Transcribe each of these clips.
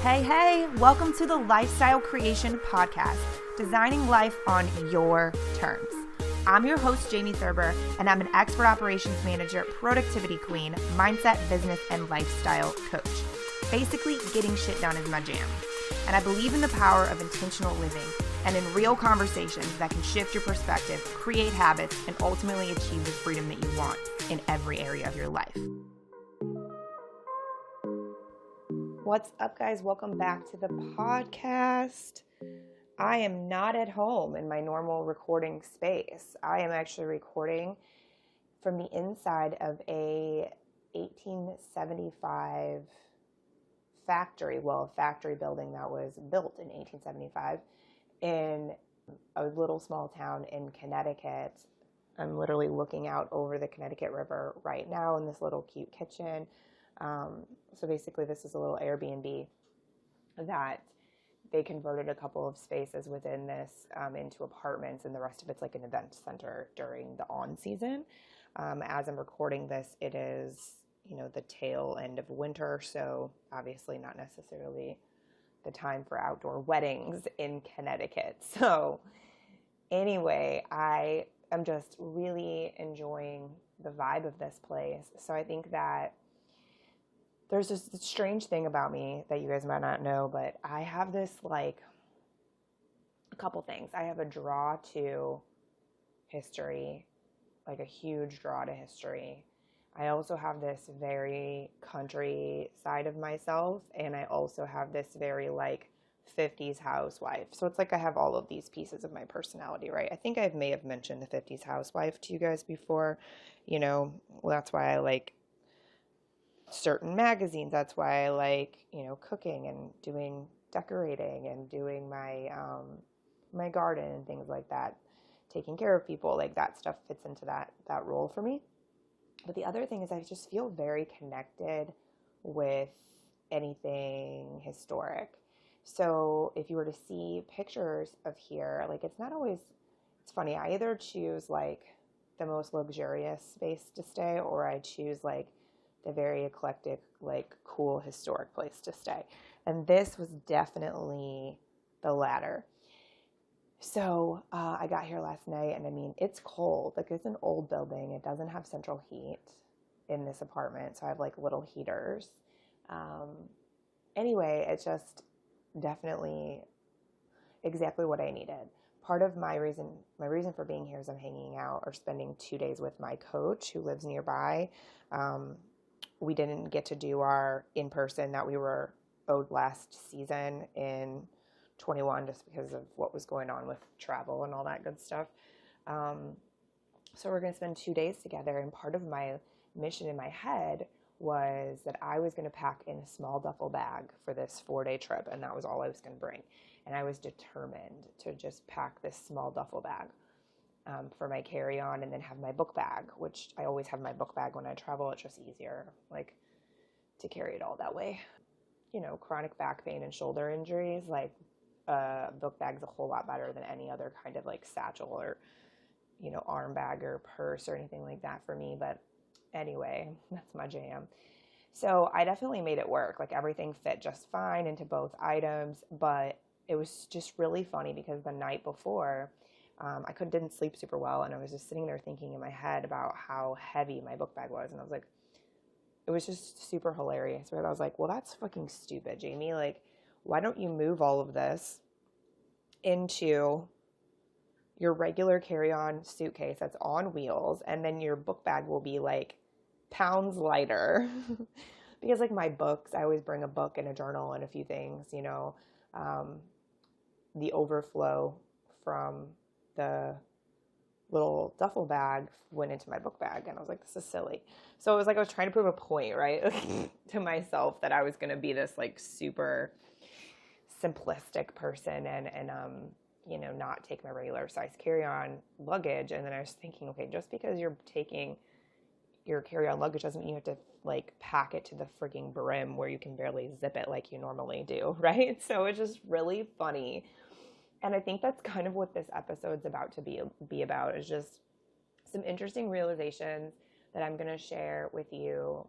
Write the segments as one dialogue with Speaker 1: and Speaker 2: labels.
Speaker 1: Hey, welcome to the Lifestyle Creation Podcast, designing life on your terms. I'm your host, Jamie Thurber, and I'm an expert operations manager, productivity queen, mindset, business, and lifestyle coach. Basically, getting shit done is my jam. And I believe in the power of intentional living and in real conversations that can shift your perspective, create habits, and ultimately achieve the freedom that you want in every area of your life. What's up, guys? Welcome back to the podcast. I am not at home in my normal recording space. I am actually recording from the inside of a 1875 factory building that was built in 1875 in a little small town in Connecticut. I'm literally looking out over the Connecticut River right now in this little cute kitchen. So basically this is a little Airbnb that they converted a couple of spaces within this into apartments, and the rest of it's like an event center during the on season. As I'm recording this, it is, the tail end of winter, so obviously not necessarily the time for outdoor weddings in Connecticut. So anyway, I am just really enjoying the vibe of this place. So I think that there's this strange thing about me that you guys might not know, but I have this, a couple things. I have a draw to history, like a huge draw to history. I also have this very country side of myself, and I also have this very, 50s housewife. So it's like I have all of these pieces of my personality, right? I think I may have mentioned the 50s housewife to you guys before. That's why I like certain magazines. That's why I like, cooking and doing decorating and doing my my garden and things like that. Taking care of people, like that stuff fits into that role for me. But the other thing is I just feel very connected with anything historic. So if you were to see pictures of here, it's not always, it's funny, I either choose the most luxurious space to stay, or I choose the very eclectic, cool, historic place to stay. And this was definitely the latter. So I got here last night, and it's cold. It's an old building. It doesn't have central heat in this apartment, so I have little heaters. Anyway, it's just definitely exactly what I needed. Part of my reason for being here is I'm hanging out or spending 2 days with my coach who lives nearby. We didn't get to do our in-person that we were owed last season in 21 just because of what was going on with travel and all that good stuff. So we're going to spend 2 days together, and part of my mission in my head was that I was going to pack in a small duffel bag for this 4-day trip, and that was all I was going to bring. And I was determined to just pack this small duffel bag for my carry-on, and then have my book bag, which I always have my book bag when I travel. It's just easier, to carry it all that way. Chronic back pain and shoulder injuries, book bag's a whole lot better than any other kind of satchel or, arm bag or purse or anything like that for me. But anyway, that's my jam. So I definitely made it work. Everything fit just fine into both items, but it was just really funny because the night before, I didn't sleep super well, and I was just sitting there thinking in my head about how heavy my book bag was, and I was like, it was just super hilarious. But I was like, well, that's fucking stupid, Jamie. Why don't you move all of this into your regular carry-on suitcase that's on wheels, and then your book bag will be pounds lighter. Because my books, I always bring a book and a journal and a few things, the overflow from the little duffel bag went into my book bag, and I was like, this is silly. So it was I was trying to prove a point, right, to myself that I was going to be this super simplistic person and not take my regular size carry-on luggage. And then I was thinking, okay, just because you're taking your carry-on luggage doesn't mean you have to pack it to the freaking brim where you can barely zip it like you normally do, right? So it's just really funny. And I think that's kind of what this episode's about to be about, is just some interesting realizations that I'm going to share with you,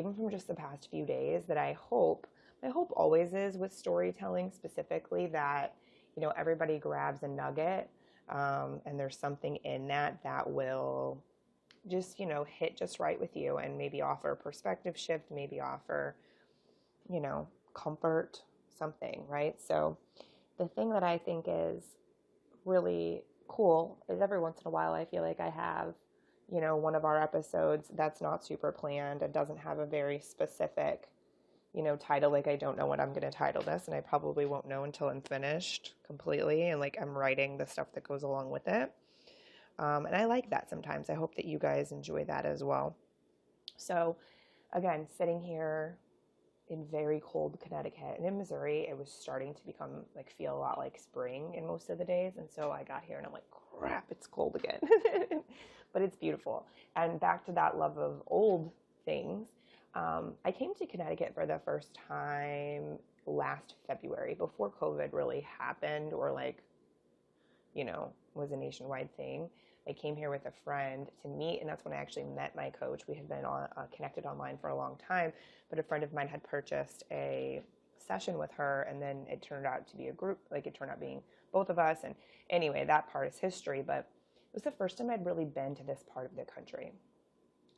Speaker 1: even from just the past few days, that my hope always is with storytelling specifically that, everybody grabs a nugget, and there's something in that will just, hit just right with you and maybe offer a perspective shift, maybe offer, comfort, something, right? So the thing that I think is really cool is every once in a while I feel like I have, one of our episodes that's not super planned and doesn't have a very specific, title. Like I don't know what I'm going to title this, and I probably won't know until I'm finished completely and like I'm writing the stuff that goes along with it. And I like that sometimes. I hope that you guys enjoy that as well. So again, sitting here in very cold Connecticut, and in Missouri, it was starting to become feel a lot like spring in most of the days. And so I got here and I'm like, crap, it's cold again. But it's beautiful. And back to that love of old things, I came to Connecticut for the first time last February, before COVID really happened or was a nationwide thing. I came here with a friend to meet, and that's when I actually met my coach. We had been connected online for a long time, but a friend of mine had purchased a session with her, and then it turned out to be a group. It turned out being both of us, and anyway, that part is history, but it was the first time I'd really been to this part of the country.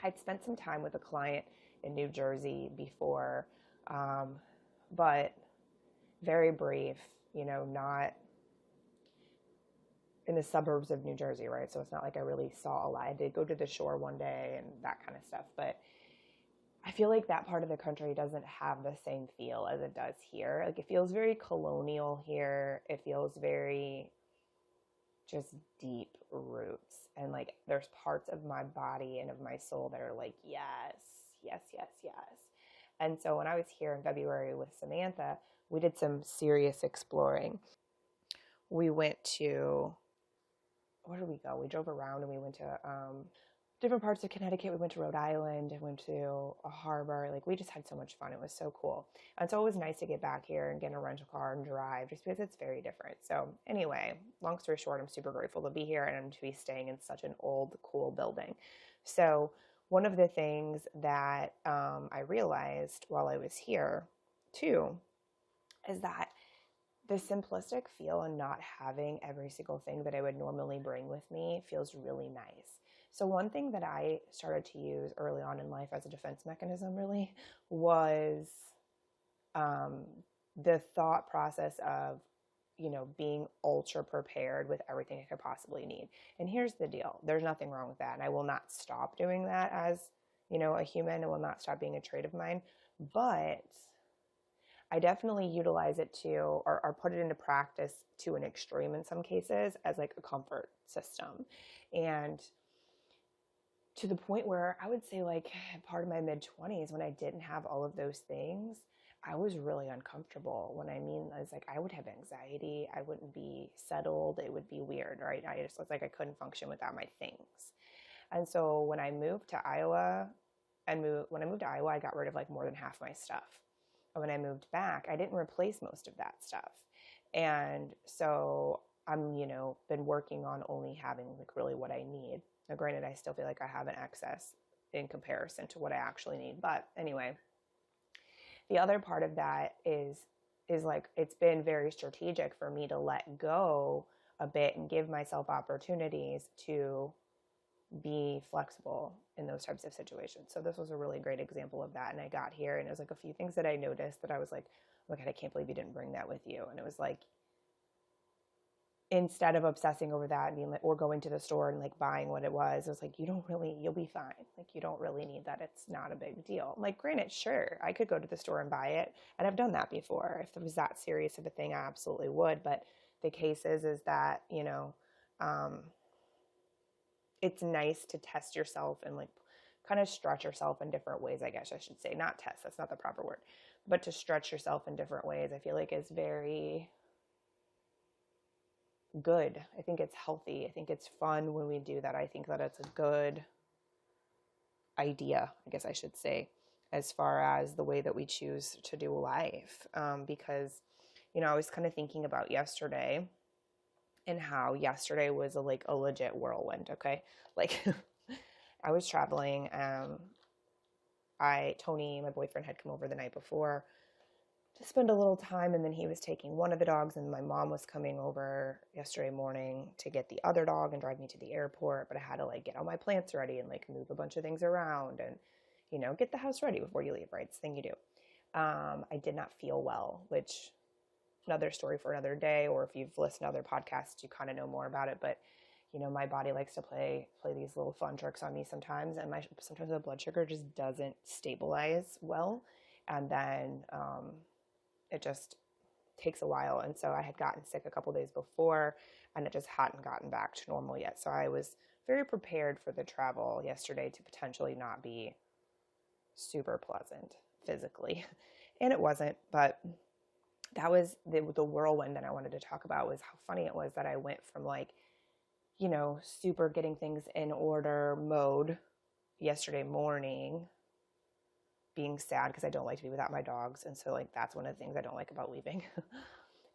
Speaker 1: I'd spent some time with a client in New Jersey before, but very brief, not in the suburbs of New Jersey, right? So it's not like I really saw a lot. I did go to the shore one day and that kind of stuff, but I feel like that part of the country doesn't have the same feel as it does here. It feels very colonial here. It feels very just deep roots. And there's parts of my body and of my soul that are like, yes, yes, yes, yes. And so when I was here in February with Samantha, we did some serious exploring. We went to, where did we go? We drove around and we went to different parts of Connecticut. We went to Rhode Island and went to a harbor. We just had so much fun. It was so cool. And so it was nice to get back here and get in a rental car and drive, just because it's very different. So anyway, long story short, I'm super grateful to be here and I'm to be staying in such an old, cool building. So one of the things that I realized while I was here too is that the simplistic feel and not having every single thing that I would normally bring with me feels really nice. So one thing that I started to use early on in life as a defense mechanism really was the thought process of, being ultra prepared with everything I could possibly need. And here's the deal. There's nothing wrong with that. And I will not stop doing that as, a human. It will not stop being a trait of mine. But I definitely utilize it to, or put it into practice to an extreme in some cases as a comfort system. And to the point where I would say part of my mid-20s when I didn't have all of those things, I was really uncomfortable. What I mean is I would have anxiety. I wouldn't be settled. It would be weird, right? I just was I couldn't function without my things. And so when I moved to Iowa, I got rid of more than half my stuff. And when I moved back, I didn't replace most of that stuff. And so I'm, been working on only having really what I need. Now, granted, I still feel like I have an excess in comparison to what I actually need. But anyway, the other part of that is it's been very strategic for me to let go a bit and give myself opportunities to be flexible in those types of situations. So this was a really great example of that. And I got here and it was a few things that I noticed that I was like, oh my God, I can't believe you didn't bring that with you. And it was instead of obsessing over that and being or going to the store and buying what it was you'll be fine. You don't really need that. It's not a big deal. Granted, sure, I could go to the store and buy it. And I've done that before. If it was that serious of a thing, I absolutely would. But the case is that, it's nice to test yourself and kind of stretch yourself in different ways, I guess I should say. Not test, that's not the proper word. But to stretch yourself in different ways, I feel is very good. I think it's healthy. I think it's fun when we do that. I think that it's a good idea, I guess I should say, as far as the way that we choose to do life. Because, I was kind of thinking about yesterday and how yesterday was a legit whirlwind. Okay. I was traveling. Tony, my boyfriend, had come over the night before to spend a little time, and then he was taking one of the dogs, and my mom was coming over yesterday morning to get the other dog and drive me to the airport, but I had to like get all my plants ready and like move a bunch of things around and, get the house ready before you leave, right? It's the thing you do. I did not feel well, which another story for another day, or if you've listened to other podcasts, you kind of know more about it, but my body likes to play these little fun tricks on me sometimes, and sometimes the blood sugar just doesn't stabilize well, and then it just takes a while. And so I had gotten sick a couple days before, and it just hadn't gotten back to normal yet. So I was very prepared for the travel yesterday to potentially not be super pleasant physically, and it wasn't. But that was the whirlwind that I wanted to talk about, was how funny it was that I went from like, super getting things in order mode yesterday morning, being sad because I don't like to be without my dogs. And so like, that's one of the things I don't like about leaving.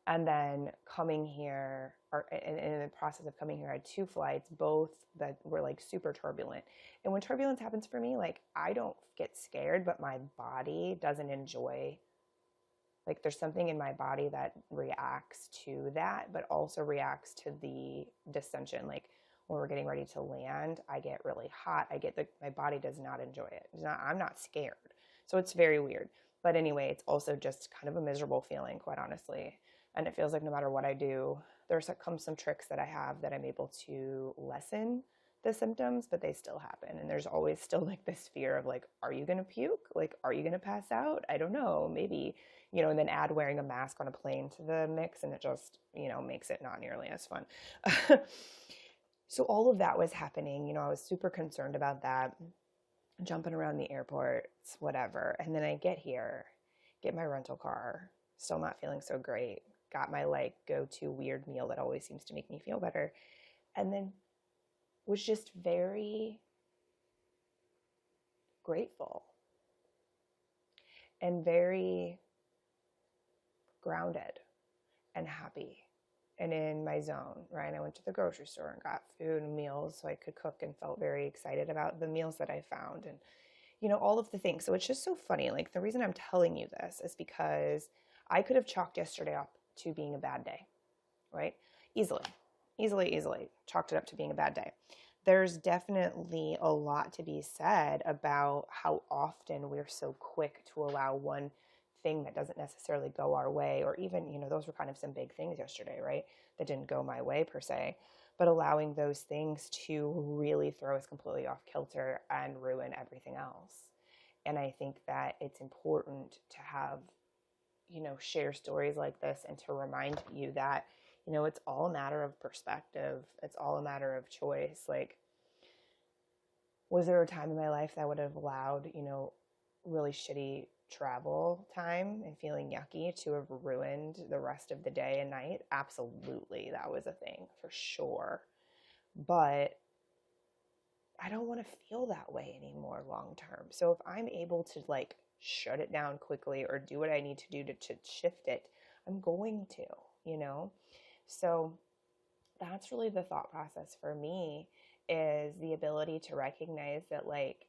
Speaker 1: And then coming here, or in the process of coming here, I had 2 flights, both that were like super turbulent. And when turbulence happens for me, like I don't get scared, but my body doesn't enjoy, like there's something in my body that reacts to that, but also reacts to the dissension. Like when we're getting ready to land, I get really hot. My body does not enjoy it. I'm not scared. So it's very weird. But anyway, it's also just kind of a miserable feeling, quite honestly. And it feels like no matter what I do, there's come some tricks that I have that I'm able to lessen the symptoms, but they still happen. And there's always still like this fear of like, are you going to puke? Like, are you going to pass out? I don't know, maybe, and then add wearing a mask on a plane to the mix, and it just, makes it not nearly as fun. So all of that was happening. I was super concerned about that, jumping around the airport, whatever. And then I get here, get my rental car, still not feeling so great. Got my like go-to weird meal that always seems to make me feel better. And then was just very grateful and very grounded and happy and in my zone, right? I went to the grocery store and got food and meals so I could cook, and felt very excited about the meals that I found, and all of the things. So it's just so funny. Like the reason I'm telling you this is because I could have chalked yesterday up to being a bad day, right? Easily chalked it up to being a bad day. There's definitely a lot to be said about how often we're so quick to allow one thing that doesn't necessarily go our way, or even, those were kind of some big things yesterday, right? That didn't go my way per se, but allowing those things to really throw us completely off kilter and ruin everything else. And I think that it's important to have, share stories like this, and to remind you that, it's all a matter of perspective. It's all a matter of choice. Like, was there a time in my life that would have allowed, really shitty travel time and feeling yucky to have ruined the rest of the day and night? Absolutely. That was a thing for sure. But I don't want to feel that way anymore long term. So if I'm able to like shut it down quickly or do what I need to do to shift it, I'm going to, So that's really the thought process for me, is the ability to recognize that like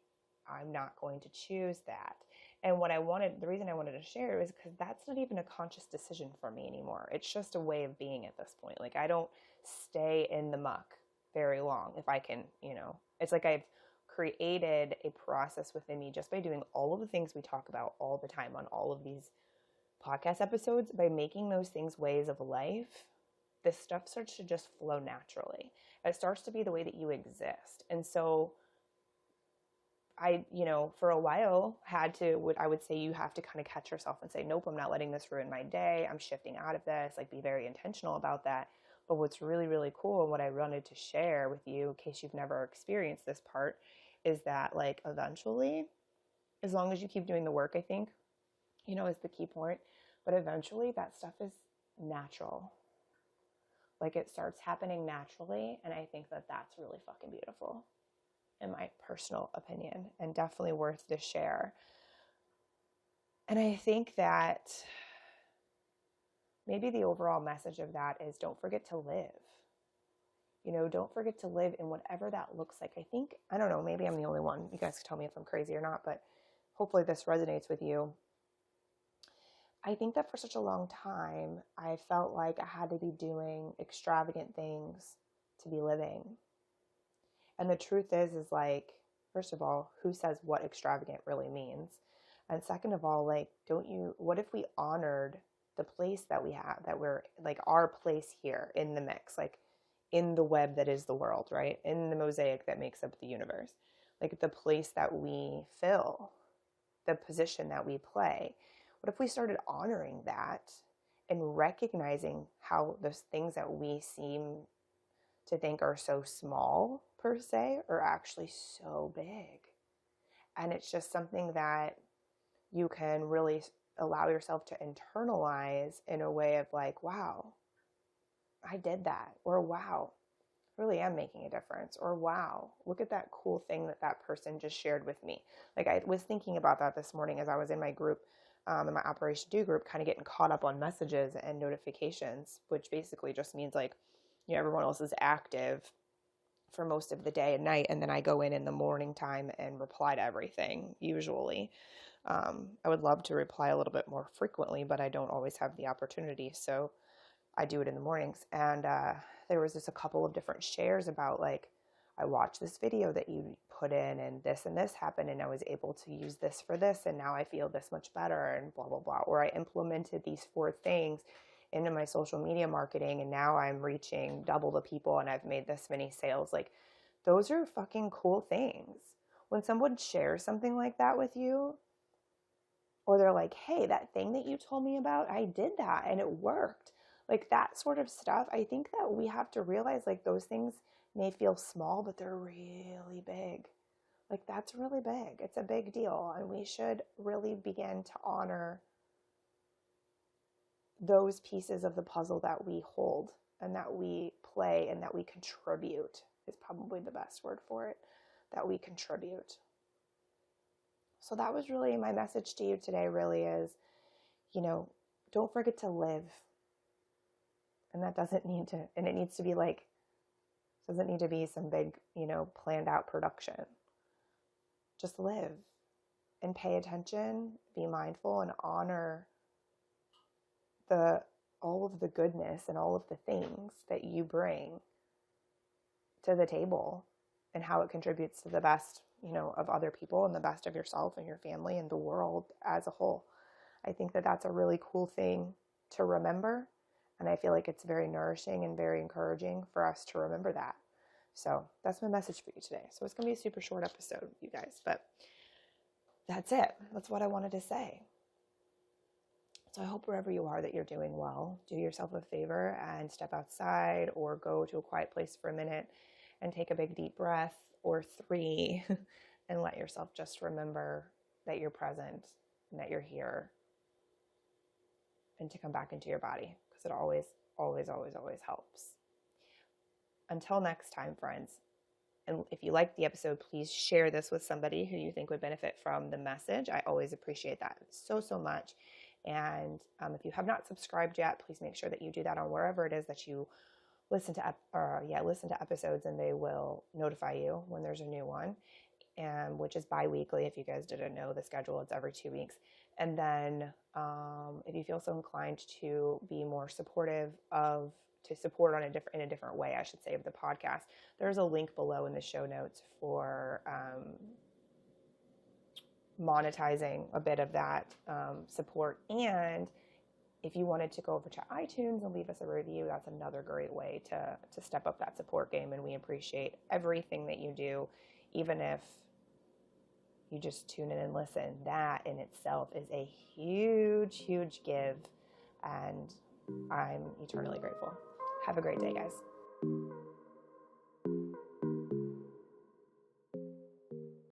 Speaker 1: I'm not going to choose that. And the reason I wanted to share it was because that's not even a conscious decision for me anymore. It's just a way of being at this point. Like I don't stay in the muck very long if I can, it's like I've created a process within me just by doing all of the things we talk about all the time on all of these podcast episodes. By making those things ways of life, this stuff starts to just flow naturally. It starts to be the way that you exist. And so I, for a while I would say you have to kind of catch yourself and say, nope, I'm not letting this ruin my day. I'm shifting out of this, like be very intentional about that. But what's really, really cool, and what I wanted to share with you in case you've never experienced this part, is that like eventually, as long as you keep doing the work, I think, is the key point, but eventually that stuff is natural. Like it starts happening naturally. And I think that that's really fucking beautiful, in my personal opinion, and definitely worth to share. And I think that maybe the overall message of that is don't forget to live. Don't forget to live in whatever that looks like. I don't know, maybe I'm the only one. You guys can tell me if I'm crazy or not, but hopefully this resonates with you. I think that for such a long time, I felt like I had to be doing extravagant things to be living. And the truth is like, first of all, who says what extravagant really means? And second of all, like, what if we honored the place that we have, that we're like our place here in the mix, like in the web that is the world, right? In the mosaic that makes up the universe, like the place that we fill, the position that we play. What if we started honoring that and recognizing how those things that we seem to think are so small per se are actually so big? And it's just something that you can really allow yourself to internalize in a way of like, wow, I did that, or wow, I really am making a difference, or wow, look at that cool thing that person just shared with me. Like, I was thinking about that this morning as I was in my group, in my Operation Do group, kind of getting caught up on messages and notifications, which basically just means like, everyone else is active for most of the day and night, and then I go in the morning time and reply to everything usually. I would love to reply a little bit more frequently, but I don't always have the opportunity, so I do it in the mornings. And there was just a couple of different shares about like, I watched this video that you put in and this happened and I was able to use this for this and now I feel this much better and blah, blah, blah. Or I implemented these 4 things into my social media marketing and now I'm reaching double the people and I've made this many sales. Like, those are fucking cool things. When someone shares something like that with you, or they're like, hey, that thing that you told me about, I did that and it worked. Like, that sort of stuff, I think that we have to realize, like, those things may feel small, but they're really big. Like, that's really big. It's a big deal. And we should really begin to honor those pieces of the puzzle that we hold and that we play and that we contribute is probably the best word for it, that we contribute. So that was really my message to you today, really is, don't forget to live. And that doesn't need to, and it needs to be like, doesn't need to be some big, planned out production. Just live and pay attention, be mindful, and honor all of the goodness and all of the things that you bring to the table and how it contributes to the best, of other people and the best of yourself and your family and the world as a whole. I think that that's a really cool thing to remember. And I feel like it's very nourishing and very encouraging for us to remember that. So that's my message for you today. So it's going to be a super short episode, you guys, but that's it. That's what I wanted to say. So I hope wherever you are that you're doing well. Do yourself a favor and step outside or go to a quiet place for a minute and take a big deep breath or 3 and let yourself just remember that you're present and that you're here and to come back into your body, because it always, always, always, always helps. Until next time, friends. And if you liked the episode, please share this with somebody who you think would benefit from the message. I always appreciate that so, so much. And if you have not subscribed yet, please make sure that you do that on wherever it is that you listen to episodes, and they will notify you when there's a new one, and which is bi-weekly. If you guys didn't know the schedule, it's every 2 weeks. And then if you feel so inclined to be more supportive to support in a different way, I should say, of the podcast, there's a link below in the show notes for monetizing a bit of that support. And if you wanted to go over to iTunes and leave us a review, that's another great way to step up that support game. And we appreciate everything that you do, even if you just tune in and listen. That in itself is a huge, huge give. And I'm eternally grateful. Have a great day, guys.